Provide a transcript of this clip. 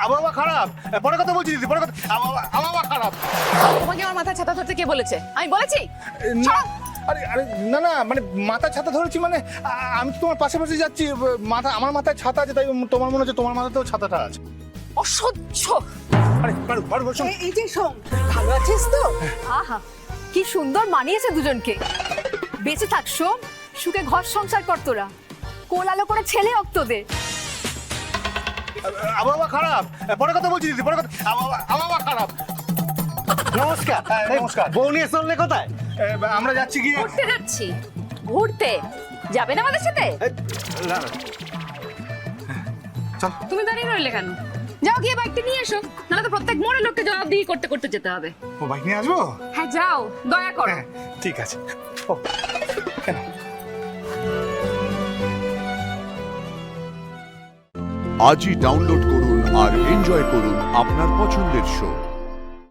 আবহাওয়া খারাপ, পরে কথা বলছি দিদি, পরে কথা। আবহাওয়া খারাপ। তোমাকে আমার মাথায় ছাতা ধরতে কে বলেছে? আমি বলেছি? না, আরে আরে না না, মানে মাথা ছাতা ধরেছি মানে আমি তো তোমার পাশাপাশি যাচ্ছি, আমার মাথায় ছাতা আছে, তাই তোমার মনে হচ্ছে তোমার মাথাতেও ছাতাটা আছে। অসহ্য। আরে পারু পারু শোন। এই যে শোন, ভালো আছিস তো? আহা কি সুন্দর মানিয়েছে দুজনকে। বেঁচে থাক শোন, সুখে ঘর সংসার কর তোরা। কোলালো করে ছেলে হোক তোদের। আবহাওয়া খারাপ, পরে কথা বলছি দিদি, পরে কথা। আবহাওয়া খারাপ। নমস্কার। নমস্কার। বউ নিয়ে চললে কোথায়? আমরা যাচ্ছি গিয়ে। ঘুরতে যাচ্ছি। ঘুরতে যাবেন আমাদের সাথে? না, না। চল। তুমি দাঁড়িয়ে রইলে কেন? যাও গিয়ে বাইকটা নিয়ে এসো, নাহলে তো প্রত্যেক মোড়ে লোককে জবাবদিহি করতে করতে যেতে হবে। ও বাইক নিয়ে আসবো? হ্যাঁ যাও, দয়া করো। হ্যাঁ, ঠিক আছে। ও, কেন? আজই ডাউনলোড করুন আর এনজয় করুন আপনার পছন্দের শো।